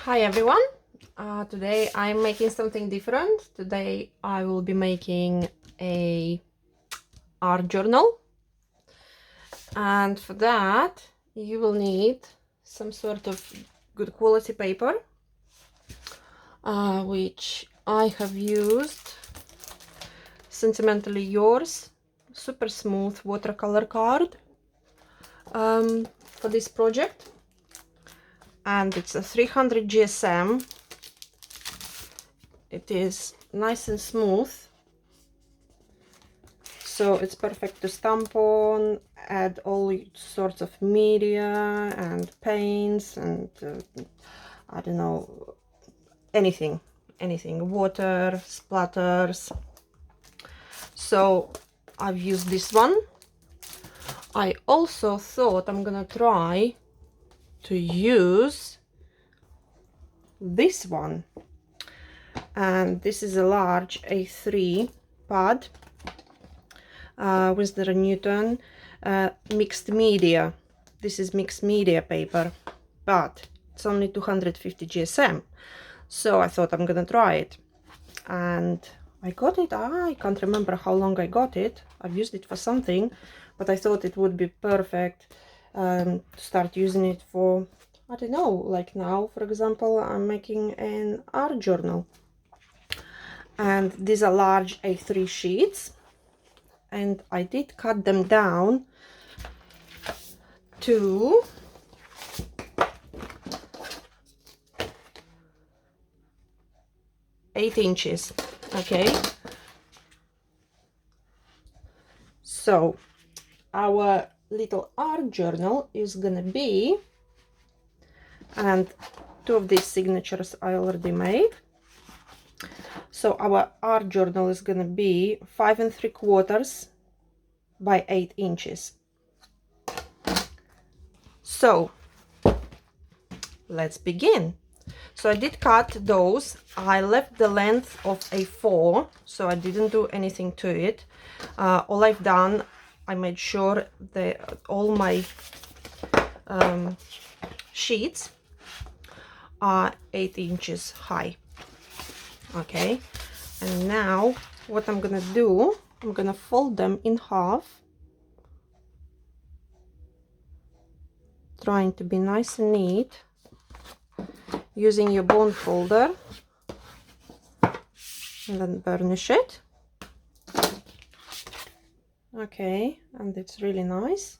Hi everyone. Today I'm making something different. Today I will be making a art journal, and for that you will need some sort of good quality paper, which I have used Sentimentally Yours super smooth watercolor card for this project, and it's a 300 GSM. It is nice and smooth, so it's perfect to stamp on, add all sorts of media and paints and I don't know, anything, water, splatters. So I've used this one. I also thought I'm gonna try to use this one, and this is a large A3 pad, Winsor & Newton mixed media. This is mixed media paper, but it's only 250 GSM, so I thought I'm gonna try it. And I got it, I can't remember how long I got it. I've used it for something, but I thought it would be perfect to start using it for, I don't know, like now for example I'm making an art journal, and these are large A3 sheets, and I did cut them down to 8 inches. Okay, so our little art journal is gonna be, and two of these signatures I already made, so our art journal is gonna be 5 3/4 by 8 inches. So let's begin. So I did cut those. I left the length of A4, so I didn't do anything to it. All I've done, I made sure that all my sheets are 8 inches high. Okay, and now what I'm gonna do, I'm gonna fold them in half, trying to be nice and neat, using your bone folder, and then burnish it. Okay, and it's really nice.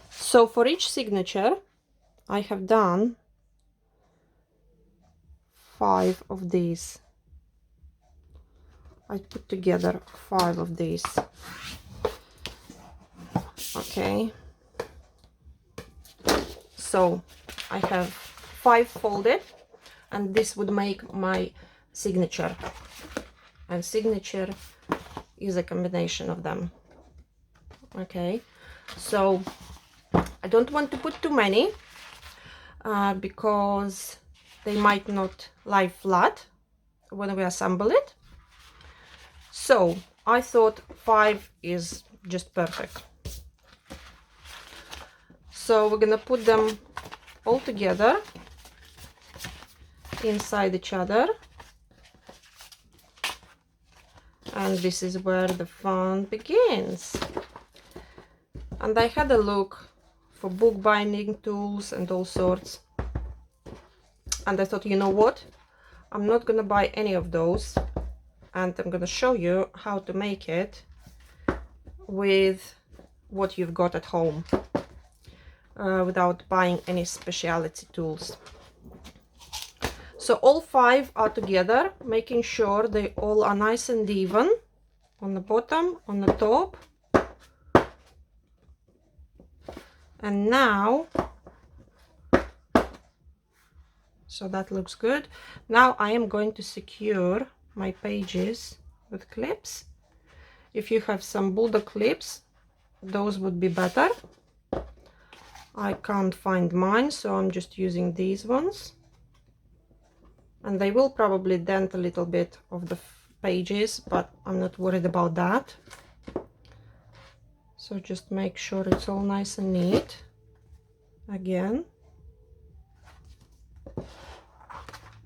So for each signature I have done 5 of these. I put together 5 of these. Okay, so I have 5 folded, and this would make my signature, and signature is a combination of them. Okay, so I don't want to put too many because they might not lie flat when we assemble it. So I thought 5 is just perfect. So we're gonna put them all together inside each other, and this is where the fun begins. And I had a look for bookbinding tools and all sorts, and I thought, you know what, I'm not gonna buy any of those, and I'm gonna show you how to make it with what you've got at home, without buying any specialty tools. So all 5 are together, making sure they all are nice and even on the bottom, on the top. And now, so that looks good. Now I am going to secure my pages with clips. If you have some bulldog clips, those would be better. I can't find mine, so I'm just using these ones, and they will probably dent a little bit of the pages, but I'm not worried about that. So just make sure it's all nice and neat again.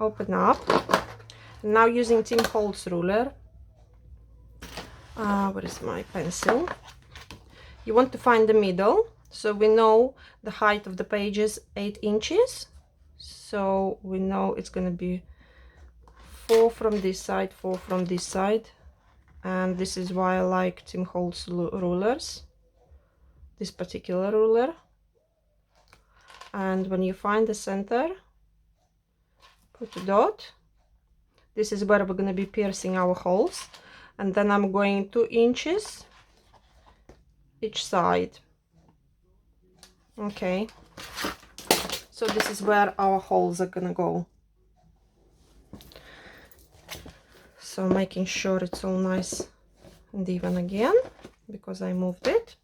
open up. Now using Tim Holtz ruler, where is my pencil? You want to find the middle. So we know the height of the page is 8 inches. So we know it's going to be 4 from this side, 4 from this side. And this is why I like Tim Holtz rulers, this particular ruler. And when you find the center, put a dot. This is where we're going to be piercing our holes. And then I'm going 2 inches each side. Okay. So this is where our holes are going to go. So making sure it's all nice and even again, because I moved it.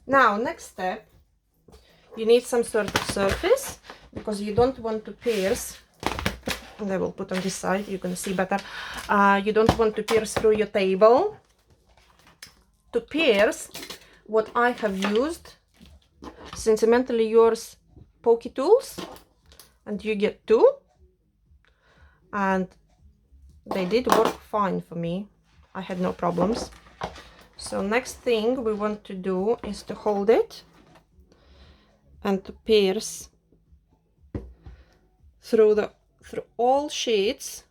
Now, next step, you need some sort of surface, because you don't want to pierce, and I will put on this side, you're going to see better. You don't want to pierce through your table. To pierce, what I have used, Sentimentally Yours pokey tools, and you get 2, and they did work fine for me. I had no problems. So next thing we want to do is to hold it and to pierce through all sheets.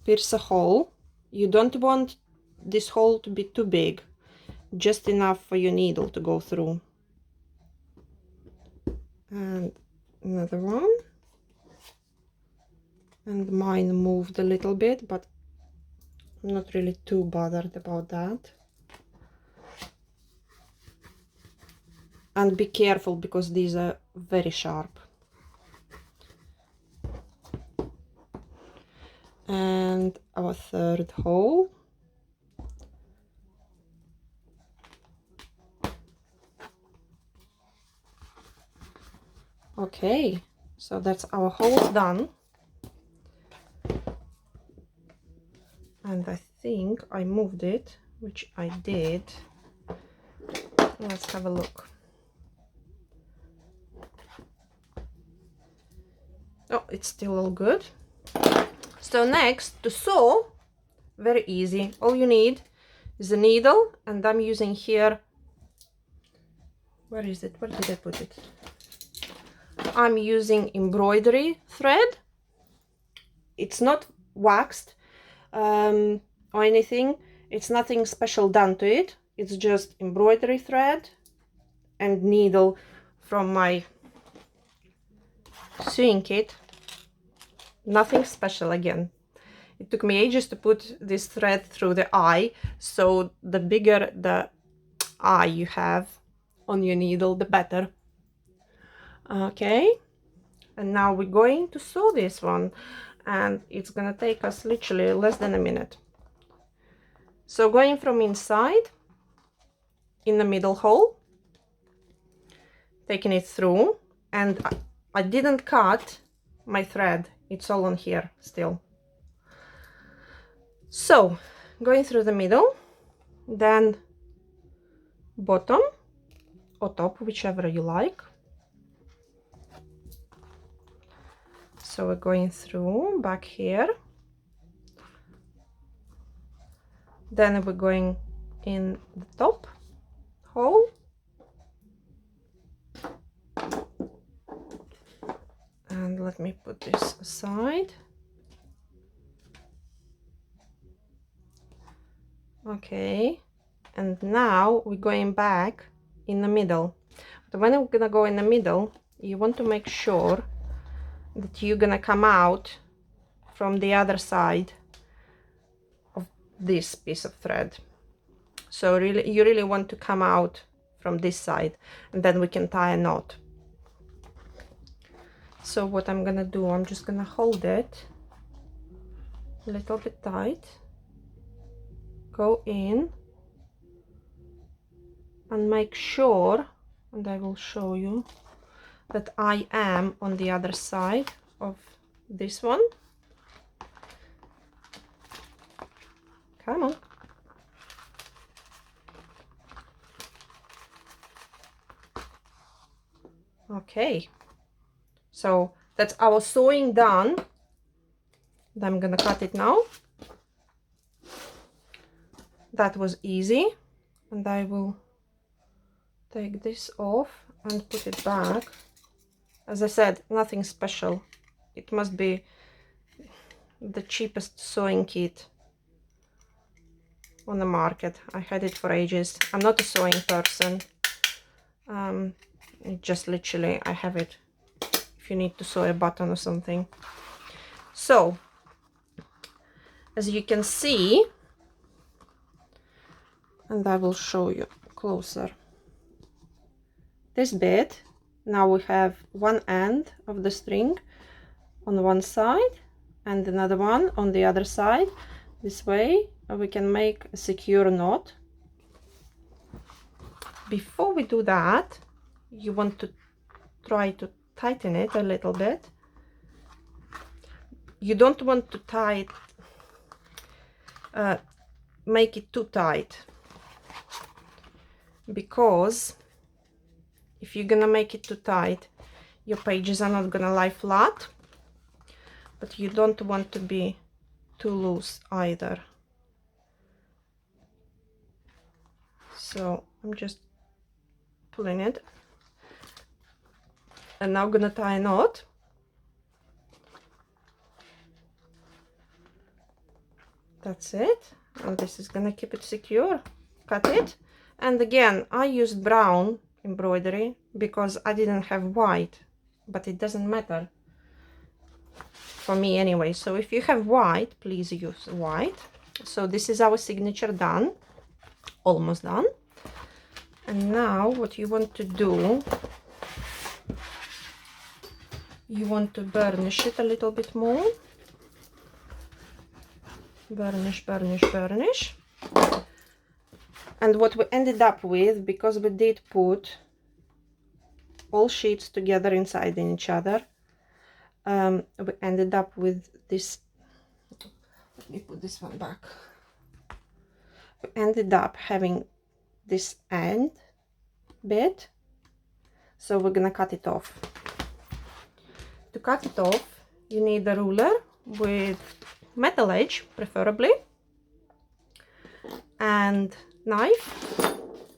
Pierce a hole. You don't want this hole to be too big, just enough for your needle to go through. And another one. And mine moved a little bit, but I'm not really too bothered about that. And be careful, because these are very sharp. And our third hole. Okay, so that's our holes done. And I think I moved it, which I did. Let's have a look. Oh, it's still all good. So next, to sew, very easy. All you need is a needle, and I'm using here, where is it? Where did I put it? I'm using embroidery thread. It's not waxed or anything. It's nothing special done to it. It's just embroidery thread and needle from my sewing kit. Nothing special again. It took me ages to put this thread through the eye, so the bigger the eye you have on your needle, the better. Okay, and now we're going to sew this one, and it's gonna take us literally less than a minute. So going from inside, in the middle hole, taking it through, and I didn't cut my thread, it's all on here still. So going through the middle, then bottom or top, whichever you like. So we're going through back here, then we're going in the top hole, and let me put this aside. Okay, and now we're going back in the middle. But when we're gonna go in the middle, you want to make sure that you're gonna come out from the other side of this piece of thread. So really, you really want to come out from this side, and then we can tie a knot. So what I'm gonna do, I'm just gonna hold it a little bit tight, go in, and make sure, and I will show you, that I am on the other side of this one. Come on. Okay, So that's our sewing done. And I'm gonna cut it now. That was easy. And I will take this off and put it back. As I said, nothing special. It must be the cheapest sewing kit on the market. I had it for ages. I'm not a sewing person. It just literally, I have it if you need to sew a button or something. So, as you can see, and I will show you closer, this bit, now we have one end of the string on one side and another one on the other side. This way we can make a secure knot. Before we do that, you want to try to tighten it a little bit. You don't want to tie it, make it too tight, because if you're gonna make it too tight, your pages are not gonna lie flat, but you don't want to be too loose either. So I'm just pulling it, and now I'm gonna tie a knot. That's it, and this is gonna keep it secure. Cut it, and again I used brown embroidery because I didn't have white, but it doesn't matter for me anyway. So if you have white, please use white. So this is our signature done, almost done. And now what you want to do, you want to burnish it a little bit more. Burnish, burnish, burnish. And what we ended up with, because we did put all sheets together inside each other, we ended up with this. Let me put this one back. We ended up having this end bit, so we're gonna cut it off. To cut it off, you need a ruler with metal edge, preferably, and knife.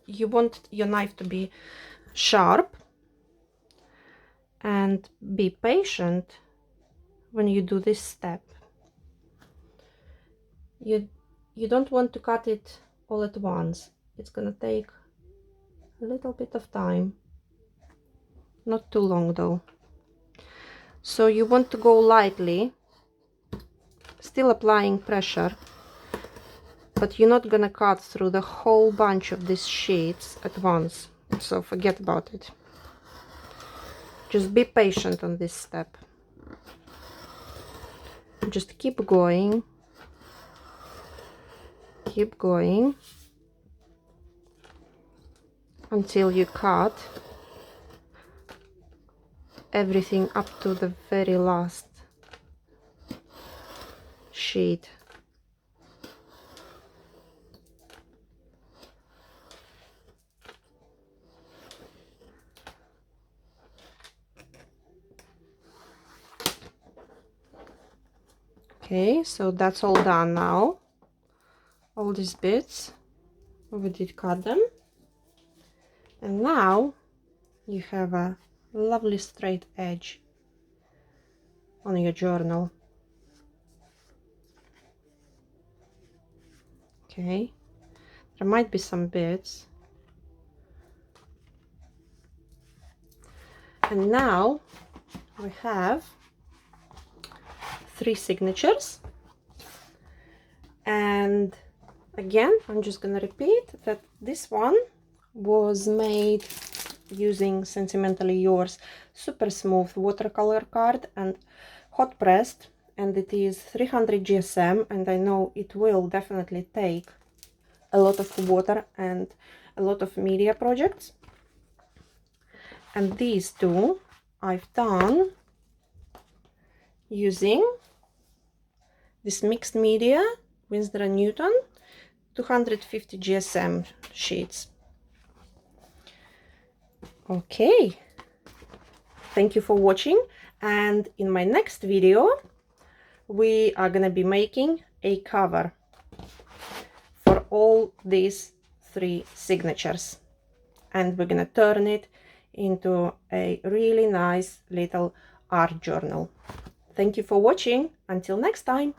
You want your knife to be sharp, and be patient when you do this step. You don't want to cut it all at once. It's gonna take a little bit of time, not too long though. So you want to go lightly, still applying pressure, but you're not gonna cut through the whole bunch of these sheets at once, so forget about it. Just be patient on this step. Just keep going, keep going until you cut everything up to the very last sheet. Okay, so that's all done now. All these bits, we did cut them. And now you have a lovely straight edge on your journal. Okay, there might be some bits. And now we have 3 signatures. And again, I'm just gonna repeat that this one was made using Sentimentally Yours super smooth watercolor card and hot pressed, and it is 300 GSM, and I know it will definitely take a lot of water and a lot of media projects. And these two I've done using this mixed media Winsor & Newton 250 GSM sheets. Okay, thank you for watching, And in my next video, we are gonna be making a cover for all these 3 signatures. And we're gonna turn it into a really nice little art journal. Thank you for watching. Until next time.